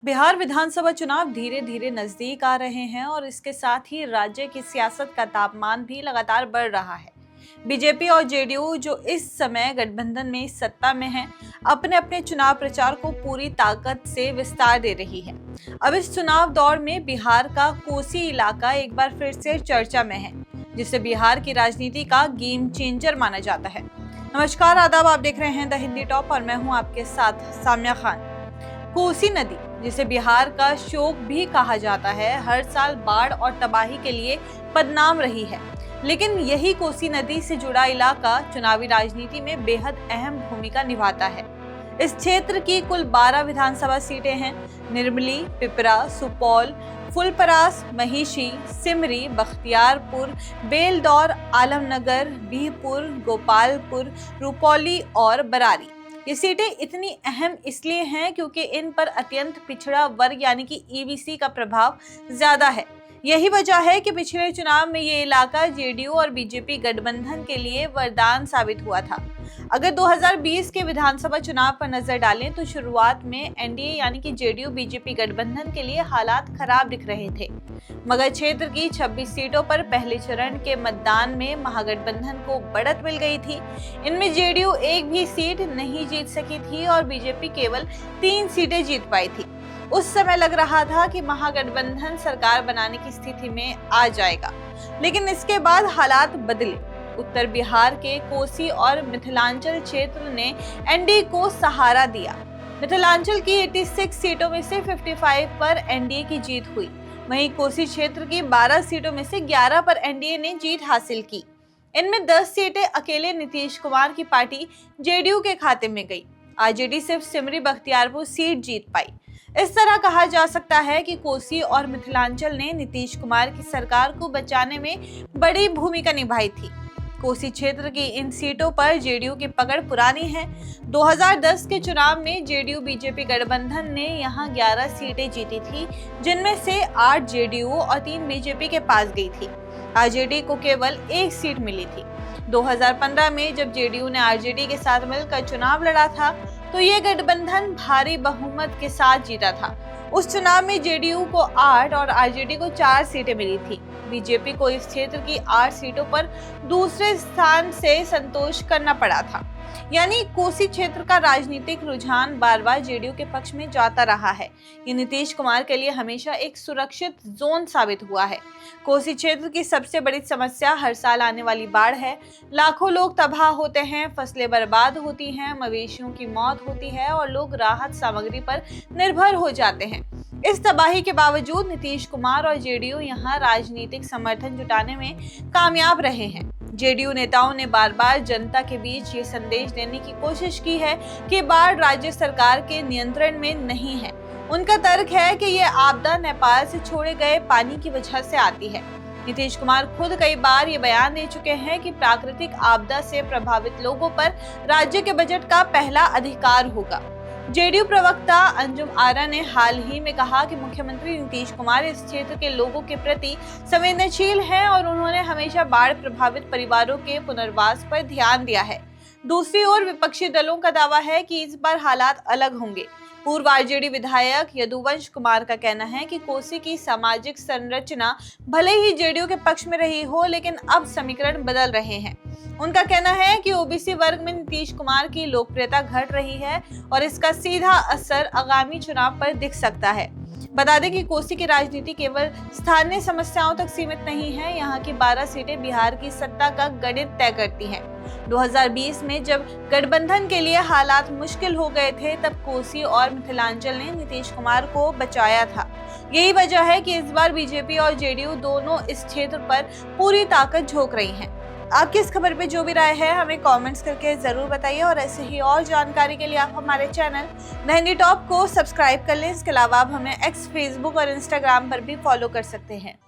बिहार विधानसभा चुनाव धीरे धीरे नजदीक आ रहे हैं और इसके साथ ही राज्य की सियासत का तापमान भी लगातार बढ़ रहा है। बीजेपी और जेडीयू जो इस समय गठबंधन में सत्ता में है, अपने अपने चुनाव प्रचार को पूरी ताकत से विस्तार दे रही है। अब इस चुनाव दौर में बिहार का कोसी इलाका एक बार फिर से चर्चा में है, जिसे बिहार की राजनीति का गेम चेंजर माना जाता है। नमस्कार, आदाब, आप देख रहे हैं द हिंदी टॉप और मैं हूं आपके साथ साम्या खान। कोसी नदी, जिसे बिहार का शोक भी कहा जाता है, हर साल बाढ़ और तबाही के लिए बदनाम रही है। लेकिन यही कोसी नदी से जुड़ा इलाका चुनावी राजनीति में बेहद अहम भूमिका निभाता है। इस क्षेत्र की कुल 12 विधानसभा सीटें हैं। निर्मली, पिपरा, सुपौल, फुलपरास, महिषी, सिमरी, बख्तियारपुर, बेलदौर, आलमनगर, बिहपुर, गोपालपुर, रुपौली और बरारी। ये सीटें इतनी अहम इसलिए हैं क्योंकि इन पर अत्यंत पिछड़ा वर्ग यानी कि ईबीसी का प्रभाव ज्यादा है। यही वजह है कि पिछले चुनाव में ये इलाका जेडीयू और बीजेपी गठबंधन के लिए वरदान साबित हुआ था। अगर 2020 के विधानसभा चुनाव पर नजर डालें तो शुरुआत में एनडीए यानी कि जेडीयू बीजेपी गठबंधन के लिए हालात खराब दिख रहे थे, मगर क्षेत्र की 26 सीटों पर पहले चरण के मतदान में महागठबंधन को बढ़त मिल गई थी। इनमें जेडीयू एक भी सीट नहीं जीत सकी थी और बीजेपी केवल 3 सीटें जीत पाई थी। उस समय लग रहा था कि महागठबंधन सरकार बनाने की स्थिति में आ जाएगा, लेकिन इसके बाद हालात बदले। उत्तर बिहार के कोसी और मिथिलांचल क्षेत्र ने एनडीए को सहारा दिया। मिथिलांचल की 86 सीटों में से 55 पर एनडीए की जीत हुई। वहीं कोसी क्षेत्र की 12 सीटों में से 11 पर एनडीए ने जीत हासिल की। इनमें 10 सीटें अकेले नीतीश कुमार की पार्टी जेडीयू के खाते में गई। आरजेडी सिर्फ सिमरी बख्तियारपुर सीट जीत पाई। इस तरह कहा जा सकता है कि कोसी और मिथिलांचल ने नीतीश कुमार की सरकार को बचाने में बड़ी भूमिका निभाई थी। कोसी क्षेत्र की इन सीटों पर जेडीयू की पकड़ पुरानी है। 2010 के चुनाव में जेडीयू बीजेपी गठबंधन ने यहां 11 सीटें जीती थी, जिनमें से 8 जेडीयू और 3 बीजेपी के पास गई थी। आरजेडी को केवल 1 सीट मिली थी। 2015 में जब जेडीयू ने आरजेडी के साथ मिलकर चुनाव लड़ा था तो ये गठबंधन भारी बहुमत के साथ जीता था। उस चुनाव में जेडीयू को 8 और आरजेडी को 4 सीटें मिली थी। बीजेपी को इस क्षेत्र की 8 सीटों पर दूसरे स्थान से संतोष करना पड़ा था। यानी कोसी क्षेत्र का राजनीतिक रुझान बार बार जेडीयू के पक्ष में जाता रहा है। ये नीतीश कुमार के लिए हमेशा एक सुरक्षित जोन साबित हुआ है। कोसी क्षेत्र की सबसे बड़ी समस्या हर साल आने वाली बाढ़ है। लाखों लोग तबाह होते हैं, फसलें बर्बाद होती हैं, मवेशियों की मौत होती है और लोग राहत सामग्री पर निर्भर हो जाते हैं। इस तबाही के बावजूद नीतीश कुमार और जेडीयू यहां राजनीतिक समर्थन जुटाने में कामयाब रहे हैं। जेडीयू नेताओं ने बार बार जनता के बीच ये संदेश देने की कोशिश की है कि बाढ़ राज्य सरकार के नियंत्रण में नहीं है। उनका तर्क है कि ये आपदा नेपाल से छोड़े गए पानी की वजह से आती है। नीतीश कुमार खुद कई बार ये बयान दे चुके हैं कि प्राकृतिक आपदा से प्रभावित लोगों पर राज्य के बजट का पहला अधिकार होगा। जेडीयू प्रवक्ता अंजुम आरा ने हाल ही में कहा कि मुख्यमंत्री नीतीश कुमार इस क्षेत्र के लोगों के प्रति संवेदनशील हैं और उन्होंने हमेशा बाढ़ प्रभावित परिवारों के पुनर्वास पर ध्यान दिया है। दूसरी ओर विपक्षी दलों का दावा है कि इस बार हालात अलग होंगे। पूर्व आरजेडी विधायक यदुवंश कुमार का कहना है कि कोसी की सामाजिक संरचना भले ही जेडीयू के पक्ष में रही हो, लेकिन अब समीकरण बदल रहे हैं। उनका कहना है कि ओबीसी वर्ग में नीतीश कुमार की लोकप्रियता घट रही है और इसका सीधा असर आगामी चुनाव पर दिख सकता है। बता दें कि कोसी की राजनीति केवल स्थानीय समस्याओं तक सीमित नहीं है। यहाँ की 12 सीटें बिहार की सत्ता का गणित तय करती हैं। 2020 में जब गठबंधन के लिए हालात मुश्किल हो गए थे, तब कोसी और मिथिलांचल ने नीतीश कुमार को बचाया था। यही वजह है कि इस बार बीजेपी और जेडीयू दोनों इस क्षेत्र पर पूरी ताकत झोंक रही हैं। आपकी इस खबर पे जो भी राय है हमें कमेंट्स करके जरूर बताइए और ऐसे ही और जानकारी के लिए आप हमारे चैनल द हिंदी टॉप को सब्सक्राइब कर लें। इसके अलावा आप हमें एक्स, फेसबुक और इंस्टाग्राम पर भी फॉलो कर सकते हैं।